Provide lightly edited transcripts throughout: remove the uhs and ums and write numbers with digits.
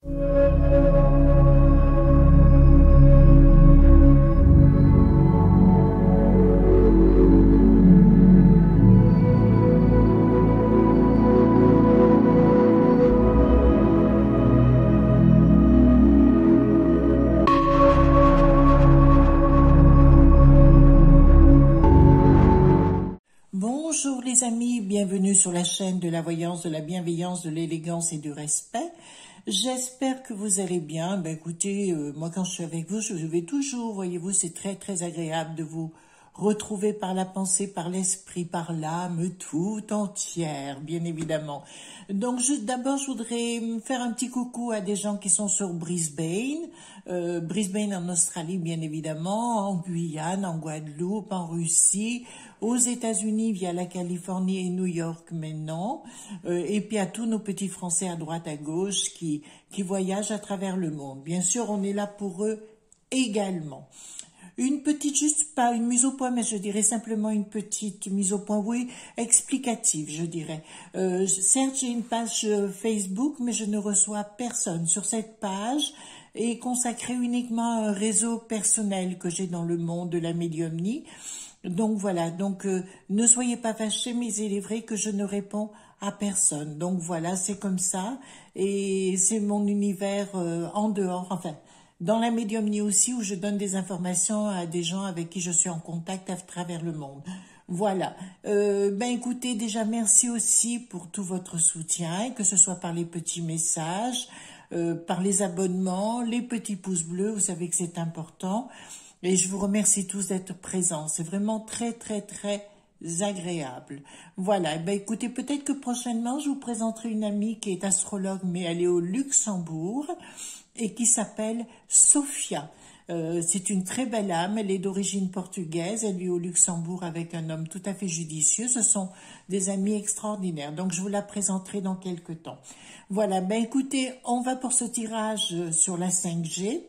Bonjour les amis, bienvenue sur la chaîne de la voyance, de la bienveillance, de l'élégance et du respect. J'espère que vous allez bien. Écoutez, moi quand je suis avec vous, je vais toujours, voyez-vous, c'est très agréable de vous retrouver par la pensée, par l'esprit, par l'âme tout entière, bien évidemment. Donc d'abord, je voudrais faire un petit coucou à des gens qui sont sur Brisbane, Brisbane en Australie, bien évidemment, en Guyane, en Guadeloupe, en Russie, aux États-Unis via la Californie et New York maintenant, et puis à tous nos petits Français à droite, à gauche qui voyagent à travers le monde. Bien sûr, on est là pour eux également. Une petite, juste pas une mise au point, mais je dirais simplement une petite mise au point, oui, explicative, je dirais. Certes, j'ai une page Facebook, mais je ne reçois personne. Sur cette page est consacrée uniquement à un réseau personnel que j'ai dans le monde de la médiumnie. Donc voilà, ne soyez pas fâchés, mais il est vrai que je ne réponds à personne. Donc voilà, c'est comme ça, et c'est mon univers en dehors, enfin, dans la médiumnie aussi, où je donne des informations à des gens avec qui je suis en contact à travers le monde. Voilà. Écoutez, déjà merci aussi pour tout votre soutien, que ce soit par les petits messages, par les abonnements, les petits pouces bleus, vous savez que c'est important. Et je vous remercie tous d'être présents. C'est vraiment très agréable. Voilà. Écoutez, peut-être que prochainement, je vous présenterai une amie qui est astrologue, mais elle est au Luxembourg et qui s'appelle Sophia. C'est une très belle âme, elle est d'origine portugaise, elle vit au Luxembourg avec un homme tout à fait judicieux, ce sont des amis extraordinaires, donc je vous la présenterai dans quelques temps. Voilà, écoutez, on va pour ce tirage sur la 5G,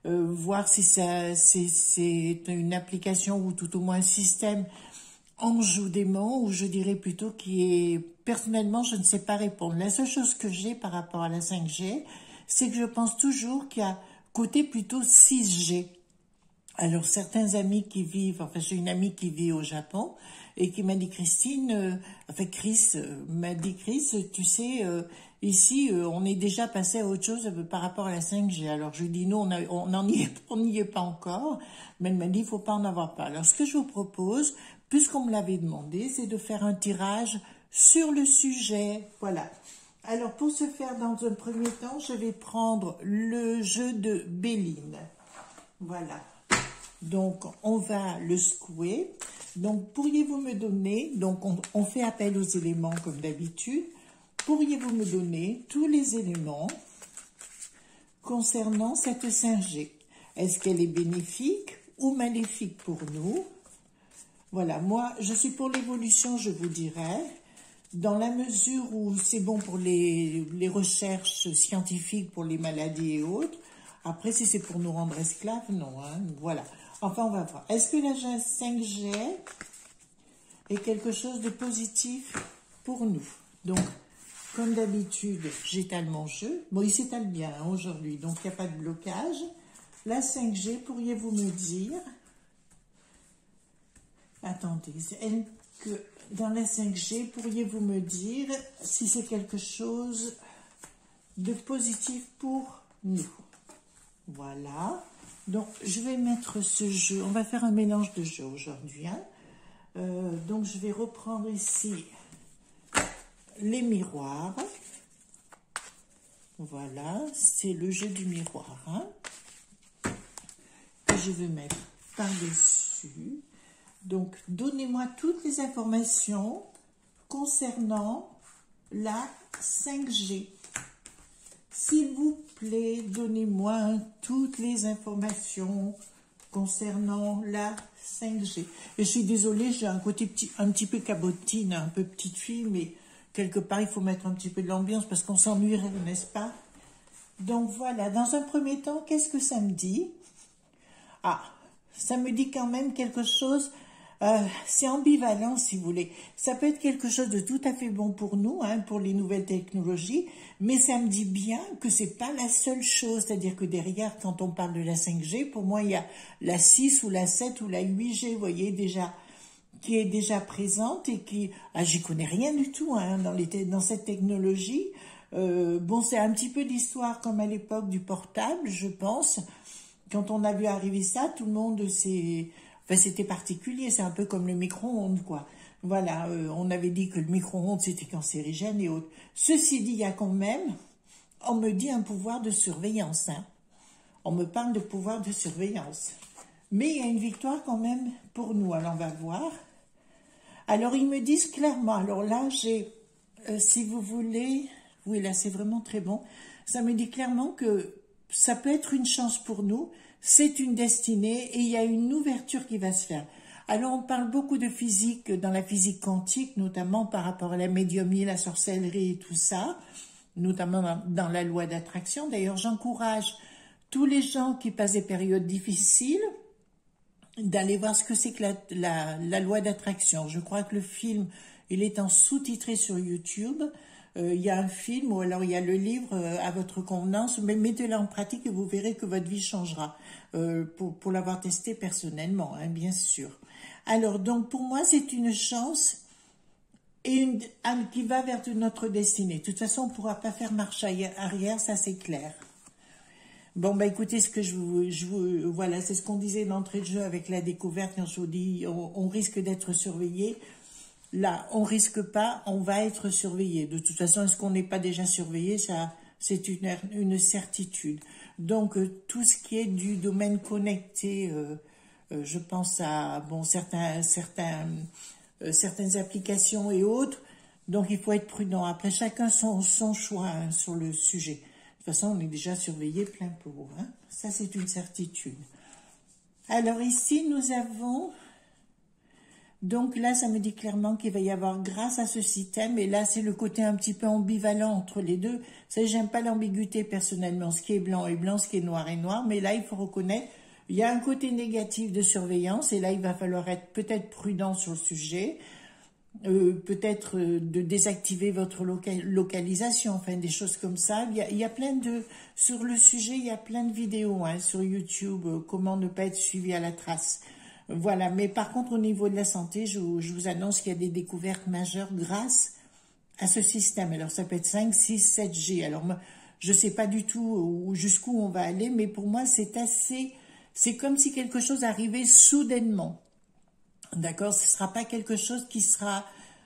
voir si c'est une application ou tout au moins un système anjou-démon, ou je dirais plutôt qui est, personnellement, je ne sais pas répondre. La seule chose que j'ai par rapport à la 5G, c'est que je pense toujours qu'il y a côté plutôt 6G. Alors, certains amis qui vivent, enfin, j'ai une amie qui vit au Japon et qui m'a dit, Chris m'a dit, tu sais, ici, on est déjà passé à autre chose par rapport à la 5G. Alors, je lui dis, non, on n'y est pas encore, mais elle m'a dit, il faut pas en avoir peur. Alors, ce que je vous propose, puisqu'on me l'avait demandé, c'est de faire un tirage sur le sujet. Voilà. Alors, pour ce faire, dans un premier temps, je vais prendre le jeu de Béline. Voilà. Donc, on va le secouer. Donc, pourriez-vous me donner, donc on fait appel aux éléments comme d'habitude, pourriez-vous me donner tous les éléments concernant cette 5G? Est-ce qu'elle est bénéfique ou maléfique pour nous? Voilà, moi, je suis pour l'évolution, je vous dirais, dans la mesure où c'est bon pour les recherches scientifiques, pour les maladies et autres. Après, si c'est pour nous rendre esclaves, non, hein, voilà. Enfin, on va voir. Est-ce que la 5G est quelque chose de positif pour nous? Donc, comme d'habitude, j'étale mon jeu. Bon, il s'étale bien hein, aujourd'hui, donc il n'y a pas de blocage. La 5G, pourriez-vous me dire... Attendez, que dans la 5G, pourriez-vous me dire si c'est quelque chose de positif pour nous? Voilà. Donc, je vais mettre ce jeu. On va faire un mélange de jeux aujourd'hui. Hein. Donc, je vais reprendre ici les miroirs. Voilà, c'est le jeu du miroir. Hein, que je vais mettre par-dessus. Donc, donnez-moi toutes les informations concernant la 5G. S'il vous plaît, donnez-moi toutes les informations concernant la 5G. Et je suis désolée, j'ai un côté un petit peu cabotine, un peu petite fille, mais quelque part, il faut mettre un petit peu de l'ambiance parce qu'on s'ennuierait, n'est-ce pas? Donc voilà, dans un premier temps, qu'est-ce que ça me dit? Ah, ça me dit quand même quelque chose C'est ambivalent, si vous voulez. Ça peut être quelque chose de tout à fait bon pour nous, hein, pour les nouvelles technologies, mais ça me dit bien que c'est pas la seule chose. C'est-à-dire que derrière, quand on parle de la 5G, pour moi, il y a la 6 ou la 7 ou la 8G, vous voyez, déjà, qui est déjà présente et qui... Ah, j'y connais rien du tout, hein, dans cette technologie. Bon, c'est un petit peu l'histoire comme à l'époque du portable, je pense. Quand on a vu arriver ça, tout le monde s'est... Enfin, c'était particulier, c'est un peu comme le micro-ondes, quoi. Voilà, on avait dit que le micro-ondes, c'était cancérigène et autres. Ceci dit, il y a quand même, on me dit un pouvoir de surveillance, hein. On me parle de pouvoir de surveillance. Mais il y a une victoire quand même pour nous, alors on va voir. Alors, ils me disent clairement, alors là, j'ai, si vous voulez, oui, là, c'est vraiment très bon, ça me dit clairement que ça peut être une chance pour nous, c'est une destinée et il y a une ouverture qui va se faire. Alors, on parle beaucoup de physique, dans la physique quantique, notamment par rapport à la médiumnie, la sorcellerie et tout ça, notamment dans la loi d'attraction. D'ailleurs, j'encourage tous les gens qui passent des périodes difficiles d'aller voir ce que c'est que la loi d'attraction. Je crois que le film, il est en sous-titré sur YouTube. Il y a un film ou alors il y a le livre à votre convenance, mais mettez-le en pratique et vous verrez que votre vie changera pour l'avoir testé personnellement, hein, bien sûr. Alors, donc, pour moi, c'est une chance et qui va vers notre destinée. De toute façon, on ne pourra pas faire marche arrière, ça c'est clair. Bon, bah écoutez, ce que voilà, c'est ce qu'on disait d'entrée de jeu avec la découverte, quand je vous dis, on risque d'être surveillé. Là, on risque pas, on va être surveillé. De toute façon, est-ce qu'on n'est pas déjà surveillé? Ça, c'est une certitude. Donc, tout ce qui est du domaine connecté, je pense à bon certaines applications et autres. Donc, il faut être prudent. Après, chacun son choix, hein, sur le sujet. De toute façon, on est déjà surveillé plein pot, hein. Ça, c'est une certitude. Alors ici, nous avons... Donc là, ça me dit clairement qu'il va y avoir, grâce à ce système, et là, c'est le côté un petit peu ambivalent entre les deux. Ça, j'aime pas l'ambiguïté personnellement. Ce qui est blanc est blanc, ce qui est noir est noir. Mais là, il faut reconnaître, il y a un côté négatif de surveillance, et là, il va falloir être peut-être prudent sur le sujet. Peut-être de désactiver votre localisation, enfin des choses comme ça. Il y a plein de... Sur le sujet, il y a plein de vidéos, hein, sur YouTube, comment ne pas être suivi à la trace. Voilà, mais par contre, au niveau de la santé, je vous annonce qu'il y a des découvertes majeures grâce à ce système. Alors, ça peut être 5, 6, 7G. Alors, moi, je ne sais pas du tout jusqu'où on va aller, mais pour moi, c'est comme si quelque chose arrivait soudainement. D'accord, ce ne sera pas quelque chose qui sera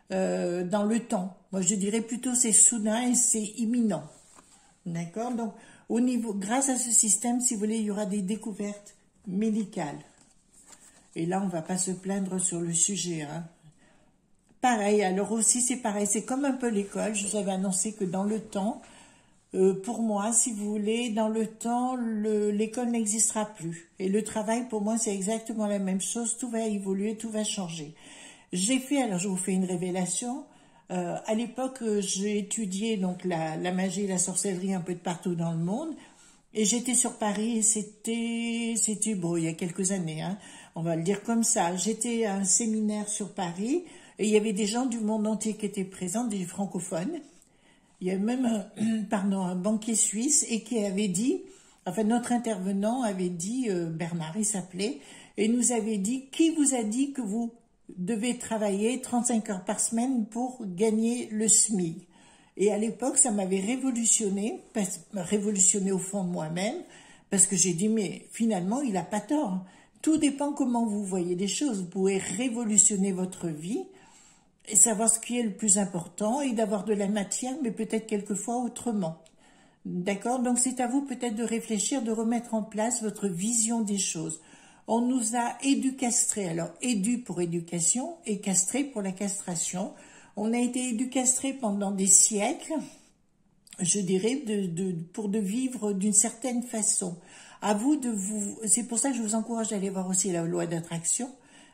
dans le temps. Moi, je dirais plutôt c'est soudain et c'est imminent. D'accord, donc grâce à ce système, si vous voulez, il y aura des découvertes médicales. Et là, on ne va pas se plaindre sur le sujet, hein. Pareil, alors aussi, c'est pareil, c'est comme un peu l'école. Je vous avais annoncé que dans le temps, pour moi, si vous voulez, dans le temps, l'école n'existera plus. Et le travail, pour moi, c'est exactement la même chose. Tout va évoluer, tout va changer. Alors je vous fais une révélation. À l'époque, j'ai étudié donc la magie et la sorcellerie un peu de partout dans le monde. Et j'étais sur Paris et c'était bon, il y a quelques années, hein, on va le dire comme ça. J'étais à un séminaire sur Paris et il y avait des gens du monde entier qui étaient présents, des francophones. Il y avait même un banquier suisse et qui avait dit, enfin notre intervenant avait dit, Bernard il s'appelait, et nous avait dit, qui vous a dit que vous devez travailler 35 heures par semaine pour gagner le SMIC? Et à l'époque, ça m'avait révolutionné au fond de moi-même, parce que j'ai dit, mais finalement, il n'a pas tort. Tout dépend comment vous voyez les choses. Vous pouvez révolutionner votre vie et savoir ce qui est le plus important et d'avoir de la matière, mais peut-être quelquefois autrement. D'accord? Donc c'est à vous peut-être de réfléchir, de remettre en place votre vision des choses. On nous a éducastrés, alors édu pour éducation et castré pour la castration. On a été éducastrés pendant des siècles, je dirais, pour vivre d'une certaine façon. À vous c'est pour ça que je vous encourage à aller voir aussi la loi d'attraction,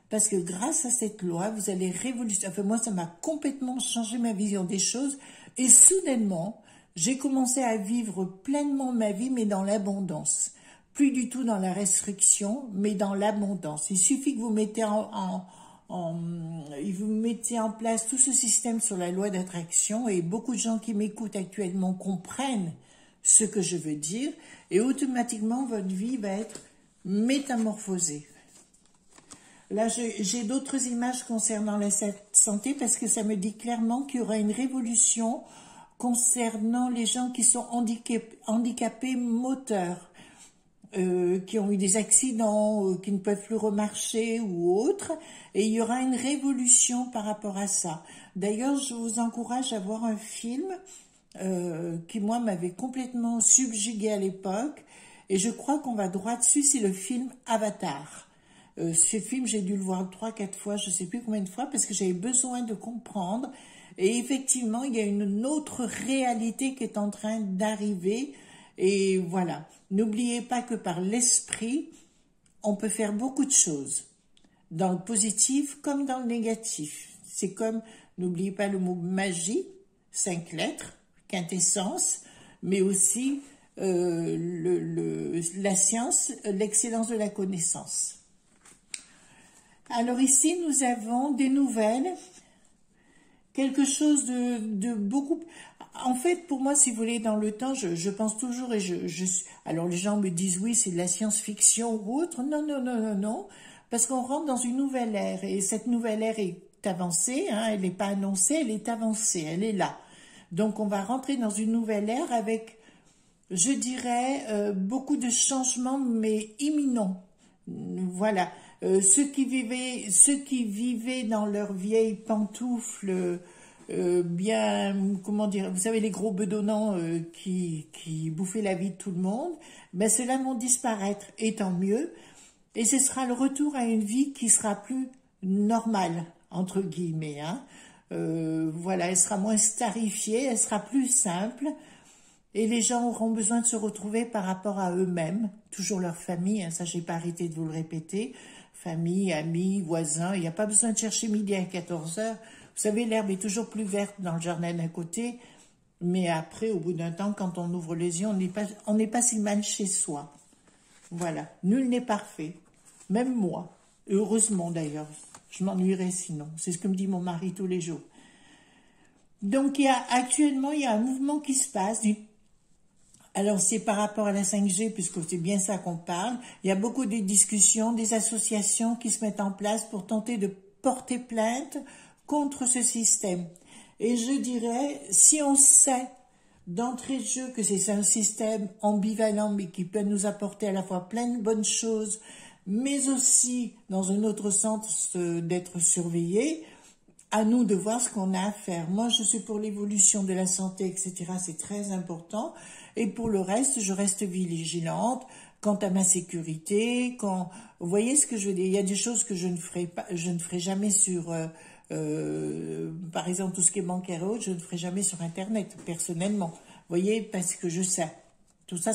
parce que grâce à cette loi, vous allez révolutionner. Enfin, moi, ça m'a complètement changé ma vision des choses, et soudainement, j'ai commencé à vivre pleinement ma vie, mais dans l'abondance. Plus du tout dans la restriction, mais dans l'abondance. Il suffit que vous mettez vous mettez en place tout ce système sur la loi d'attraction et beaucoup de gens qui m'écoutent actuellement comprennent ce que je veux dire et automatiquement votre vie va être métamorphosée. Là, j'ai d'autres images concernant la santé parce que ça me dit clairement qu'il y aura une révolution concernant les gens qui sont handicapés moteurs, qui ont eu des accidents, qui ne peuvent plus remarcher ou autres, et il y aura une révolution par rapport à ça. D'ailleurs, je vous encourage à voir un film qui, moi, m'avait complètement subjugué à l'époque, et je crois qu'on va droit dessus, c'est le film Avatar. Ce film, j'ai dû le voir 3-4 fois, je ne sais plus combien de fois, parce que j'avais besoin de comprendre. Et effectivement, il y a une autre réalité qui est en train d'arriver. Et voilà, n'oubliez pas que par l'esprit, on peut faire beaucoup de choses. Dans le positif comme dans le négatif. C'est comme, n'oubliez pas le mot magie, 5 lettres, quintessence, mais aussi la science, l'excellence de la connaissance. Alors ici, nous avons des nouvelles, quelque chose de beaucoup... En fait, pour moi, si vous voulez, dans le temps, je pense toujours, et alors les gens me disent, oui, c'est de la science-fiction ou autre. Non, non, non, non, non, parce qu'on rentre dans une nouvelle ère, et cette nouvelle ère est avancée, hein, elle n'est pas annoncée, elle est avancée, elle est là. Donc, on va rentrer dans une nouvelle ère avec, je dirais, beaucoup de changements, mais imminents. Voilà. Ceux qui vivaient dans leurs vieilles pantoufles, bien, comment dire, vous savez, les gros bedonnants qui bouffaient la vie de tout le monde, ben ceux-là vont disparaître, et tant mieux. Et ce sera le retour à une vie qui sera plus normale, entre guillemets. Hein. Voilà, elle sera moins starifiée, elle sera plus simple. Et les gens auront besoin de se retrouver par rapport à eux-mêmes, toujours leur famille, hein, ça j'ai pas arrêté de vous le répéter, famille, amis, voisins, il n'y a pas besoin de chercher midi à 14 heures. Vous savez, l'herbe est toujours plus verte dans le jardin d'à côté, mais après, au bout d'un temps, quand on ouvre les yeux, on n'est pas si mal chez soi. Voilà, nul n'est parfait, même moi, heureusement d'ailleurs, je m'ennuierais sinon, c'est ce que me dit mon mari tous les jours. Donc actuellement, il y a un mouvement qui se passe. Alors, c'est par rapport à la 5G, puisque c'est bien ça qu'on parle. Il y a beaucoup de discussions, des associations qui se mettent en place pour tenter de porter plainte contre ce système. Et je dirais, si on sait d'entrée de jeu que c'est un système ambivalent, mais qui peut nous apporter à la fois plein de bonnes choses, mais aussi, dans un autre sens, d'être surveillé, à nous de voir ce qu'on a à faire. Moi, je suis pour l'évolution de la santé, etc. C'est très important. Et pour le reste, je reste vigilante quant à ma sécurité. Vous voyez ce que je veux dire? Il y a des choses que je ne ferai pas, je ne ferai jamais sur, par exemple, tout ce qui est bancaire et autres, je ne ferai jamais sur Internet, personnellement. Vous voyez, parce que je sais. Tout ça,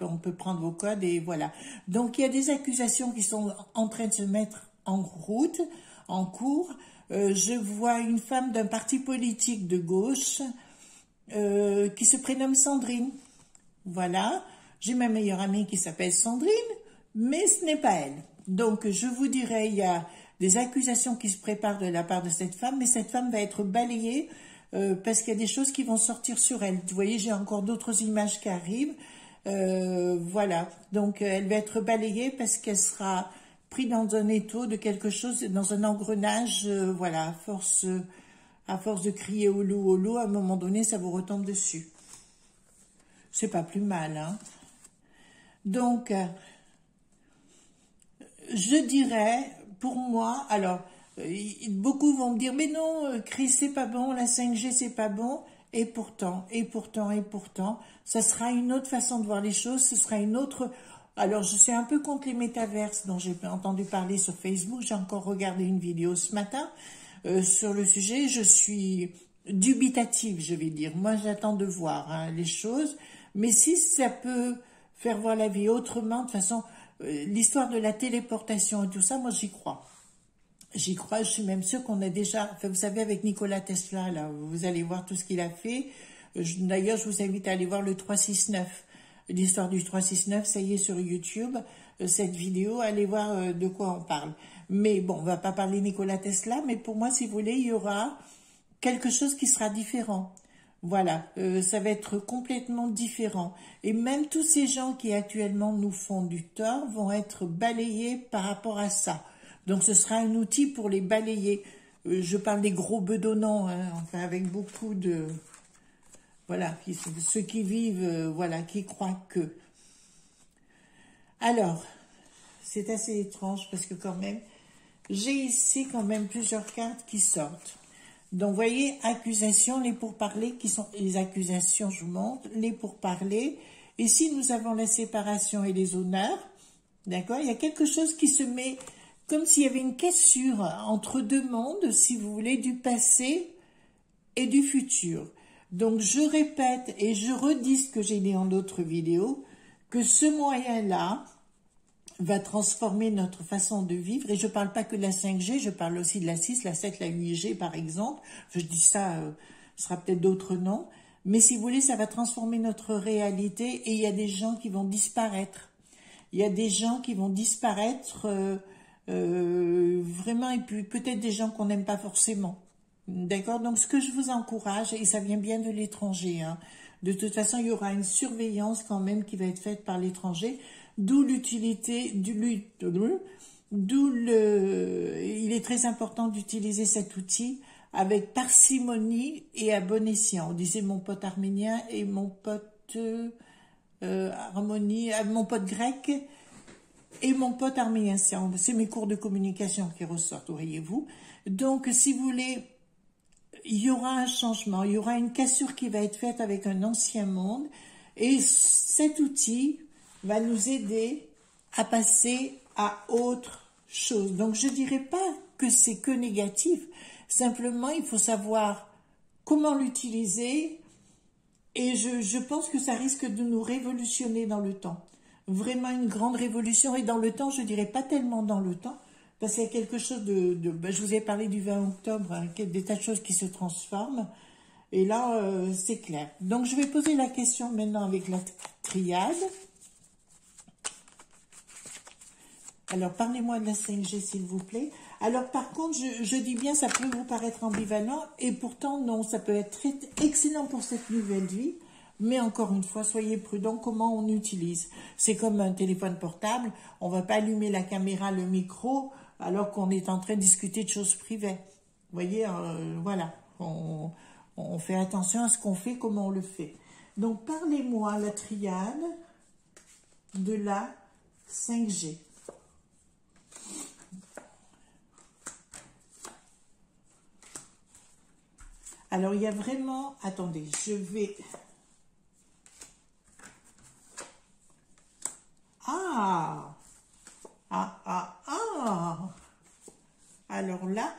on peut prendre vos codes et voilà. Donc, il y a des accusations qui sont en train de se mettre en route, en cours. Je vois une femme d'un parti politique de gauche qui se prénomme Sandrine. Voilà. J'ai ma meilleure amie qui s'appelle Sandrine, mais ce n'est pas elle. Donc, je vous dirais, il y a des accusations qui se préparent de la part de cette femme, mais cette femme va être balayée parce qu'il y a des choses qui vont sortir sur elle. Vous voyez, j'ai encore d'autres images qui arrivent. Voilà. Donc, elle va être balayée parce qu'elle sera pris dans un étau de quelque chose, dans un engrenage, voilà, à force de crier au loup, à un moment donné, ça vous retombe dessus. C'est pas plus mal, hein. Donc, je dirais, pour moi, alors, beaucoup vont me dire, mais non, Chris, c'est pas bon, la 5G, c'est pas bon, et pourtant, ça sera une autre façon de voir les choses, ce sera une autre... Alors, je suis un peu contre les métaverses dont j'ai entendu parler sur Facebook. J'ai encore regardé une vidéo ce matin sur le sujet. Je suis dubitative, je vais dire. Moi, j'attends de voir les choses. Mais si ça peut faire voir la vie autrement, de toute façon, l'histoire de la téléportation et tout ça, moi, j'y crois. J'y crois, je suis même sûre qu'on a déjà... Enfin, vous savez, avec Nikola Tesla, là, vous allez voir tout ce qu'il a fait. D'ailleurs, je vous invite à aller voir le 369. L'histoire du 369, ça y est sur YouTube, cette vidéo, allez voir de quoi on parle. Mais bon, on va pas parler Nikola Tesla, mais pour moi, si vous voulez, il y aura quelque chose qui sera différent. Voilà, ça va être complètement différent. Et même tous ces gens qui actuellement nous font du tort vont être balayés par rapport à ça. Donc ce sera un outil pour les balayer. Je parle des gros bedonnants, hein, enfin avec beaucoup de... Voilà, ceux qui vivent, voilà, qui croient que... Alors, c'est assez étrange parce que quand même, j'ai ici quand même plusieurs cartes qui sortent. Donc, vous voyez, accusations, les pourparlers qui sont... Les accusations, je vous montre, les pourparlers. Ici, nous avons la séparation et les honneurs. D'accord? Il y a quelque chose qui se met comme s'il y avait une cassure entre deux mondes, si vous voulez, du passé et du futur. Donc, je répète et je redis ce que j'ai dit en d'autres vidéos, que ce moyen-là va transformer notre façon de vivre. Et je ne parle pas que de la 5G, je parle aussi de la 6, la 7, la 8G, par exemple. Je dis ça, ce sera peut-être d'autres noms. Mais si vous voulez, ça va transformer notre réalité et il y a des gens qui vont disparaître. Il y a des gens qui vont disparaître vraiment, et puis peut-être des gens qu'on n'aime pas forcément. D'accord? Donc, ce que je vous encourage, et ça vient bien de l'étranger, hein, de toute façon, il y aura une surveillance quand même qui va être faite par l'étranger, d'où l'utilité, il est très important d'utiliser cet outil avec parcimonie et à bon escient. On disait mon pote arménien et mon pote harmonie, mon pote grec et mon pote arménien. C'est mes cours de communication qui ressortent, voyez-vous. Donc, si vous voulez, il y aura un changement, il y aura une cassure qui va être faite avec un ancien monde et cet outil va nous aider à passer à autre chose. Donc, je ne dirais pas que c'est que négatif, simplement, il faut savoir comment l'utiliser et je pense que ça risque de nous révolutionner dans le temps. Vraiment une grande révolution et dans le temps, je dirais pas tellement dans le temps, parce qu'il y a quelque chose je vous ai parlé du 20 octobre, hein, des tas de choses qui se transforment, et là, c'est clair. Donc, je vais poser la question maintenant avec la triade. Alors, parlez-moi de la 5G, s'il vous plaît. Alors, par contre, je dis bien, ça peut vous paraître ambivalent, et pourtant, non, ça peut être très excellent pour cette nouvelle vie, mais encore une fois, soyez prudents comment on utilise. C'est comme un téléphone portable, on ne va pas allumer la caméra, le micro, alors qu'on est en train de discuter de choses privées. Vous voyez, voilà, on fait attention à ce qu'on fait, comment on le fait. Donc, parlez-moi, la triade de la 5G. Alors, il y a vraiment... Attendez, je vais... Alors là...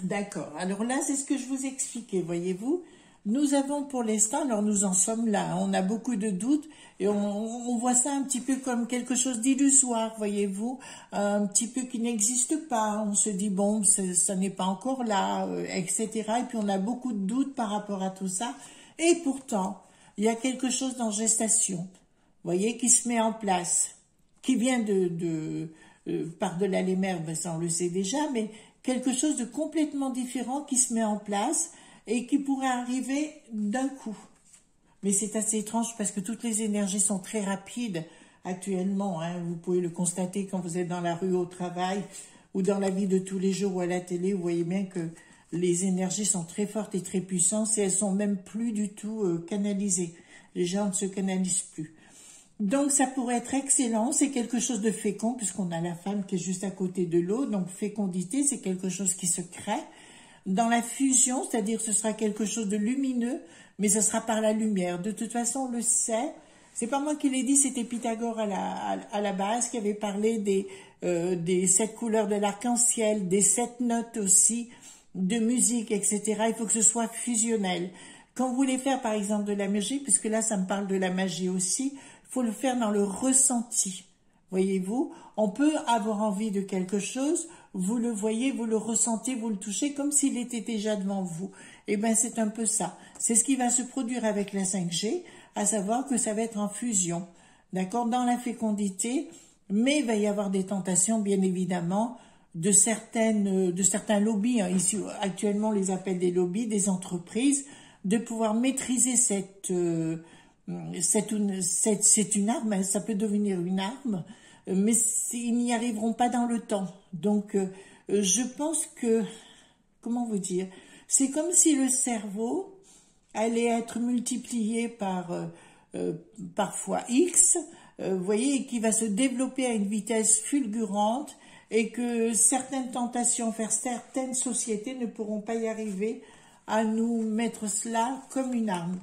D'accord. Alors là, c'est ce que je vous expliquais, voyez-vous. Nous avons pour l'instant, alors nous en sommes là, on a beaucoup de doutes et on voit ça un petit peu comme quelque chose d'illusoire, voyez-vous, un petit peu qui n'existe pas. On se dit, bon, ça n'est pas encore là, etc. Et puis on a beaucoup de doutes par rapport à tout ça. Et pourtant, il y a quelque chose en gestation, voyez, qui se met en place, qui vient par-delà les mers, ben ça on le sait déjà, mais quelque chose de complètement différent qui se met en place et qui pourrait arriver d'un coup. Mais c'est assez étrange parce que toutes les énergies sont très rapides actuellement. Hein. Vous pouvez le constater quand vous êtes dans la rue, au travail ou dans la vie de tous les jours ou à la télé. Vous voyez bien que les énergies sont très fortes et très puissantes et elles sont même plus du tout canalisées. Les gens ne se canalisent plus. Donc, ça pourrait être excellent. C'est quelque chose de fécond puisqu'on a la femme qui est juste à côté de l'eau. Donc, fécondité, c'est quelque chose qui se crée. Dans la fusion, c'est-à-dire ce sera quelque chose de lumineux, mais ce sera par la lumière. De toute façon, on le sait. C'est pas moi qui l'ai dit, c'était Pythagore à la base qui avait parlé des 7 couleurs de l'arc-en-ciel, des 7 notes aussi, de musique, etc. Il faut que ce soit fusionnel. Quand vous voulez faire, par exemple, de la magie, puisque là, ça me parle de la magie aussi, il faut le faire dans le ressenti. Voyez-vous, on peut avoir envie de quelque chose, vous le voyez, vous le ressentez, vous le touchez comme s'il était déjà devant vous. Eh bien, c'est un peu ça. C'est ce qui va se produire avec la 5G, à savoir que ça va être en fusion. D'accord? Dans la fécondité, Mais il va y avoir des tentations, bien évidemment, de certains lobbies, hein, ici actuellement on les appelle des lobbies, des entreprises, de pouvoir maîtriser c'est une arme, hein, ça peut devenir une arme, mais ils n'y arriveront pas dans le temps. Donc, je pense que, comment vous dire, c'est comme si le cerveau allait être multiplié par fois X, vous voyez, et qui va se développer à une vitesse fulgurante, et que certaines tentations vers certaines sociétés ne pourront pas y arriver à nous mettre cela comme une arme.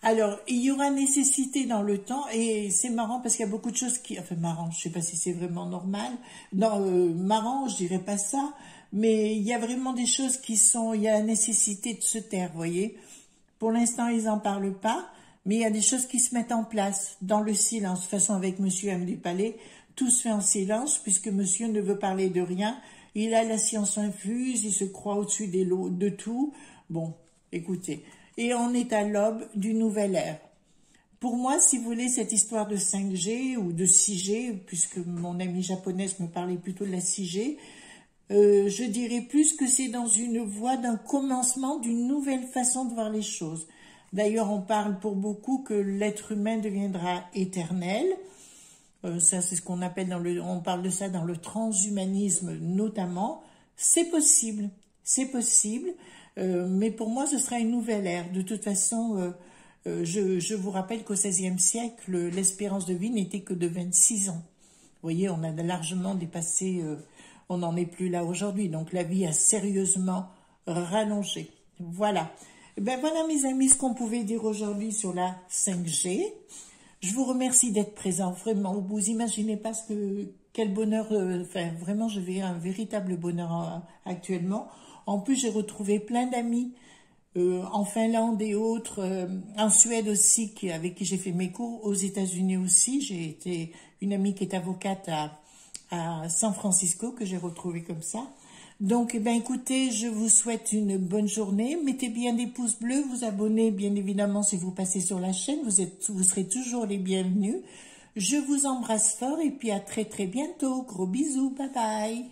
Alors, il y aura nécessité dans le temps, et c'est marrant parce qu'il y a beaucoup de choses qui... Enfin, marrant, je ne sais pas si c'est vraiment normal. Non, marrant, je dirais pas ça, mais il y a vraiment des choses qui sont... Il y a la nécessité de se taire, vous voyez. Pour l'instant, ils n'en parlent pas, mais il y a des choses qui se mettent en place dans le silence. De toute façon, avec Monsieur M. du Palais, tout se fait en silence, puisque Monsieur ne veut parler de rien. Il a la science infuse, il se croit au-dessus des lots de tout. Bon, écoutez... Et on est à l'aube d'une nouvelle ère. Pour moi, si vous voulez, cette histoire de 5G ou de 6G, puisque mon amie japonaise me parlait plutôt de la 6G, je dirais plus que c'est dans une voie d'un commencement d'une nouvelle façon de voir les choses. D'ailleurs, on parle pour beaucoup que l'être humain deviendra éternel. Ça, c'est ce qu'on appelle on parle de ça dans le transhumanisme notamment. C'est possible, c'est possible. Mais pour moi, ce sera une nouvelle ère. De toute façon, je vous rappelle qu'au XVIe siècle, l'espérance de vie n'était que de 26 ans. Vous voyez, on a largement dépassé, on n'en est plus là aujourd'hui. Donc la vie a sérieusement rallongé. Voilà. Ben voilà, mes amis, ce qu'on pouvait dire aujourd'hui sur la 5G. Je vous remercie d'être présents. Vraiment, vous imaginez pas quel bonheur, enfin, vraiment, je vis un véritable bonheur actuellement. En plus, j'ai retrouvé plein d'amis en Finlande et autres, en Suède aussi, avec qui j'ai fait mes cours, aux États-Unis aussi. J'ai été une amie qui est avocate à San Francisco, que j'ai retrouvée comme ça. Donc, eh ben, écoutez, je vous souhaite une bonne journée. Mettez bien des pouces bleus, vous abonnez bien évidemment si vous passez sur la chaîne. Vous serez toujours les bienvenus. Je vous embrasse fort et puis à très très bientôt. Gros bisous, bye bye.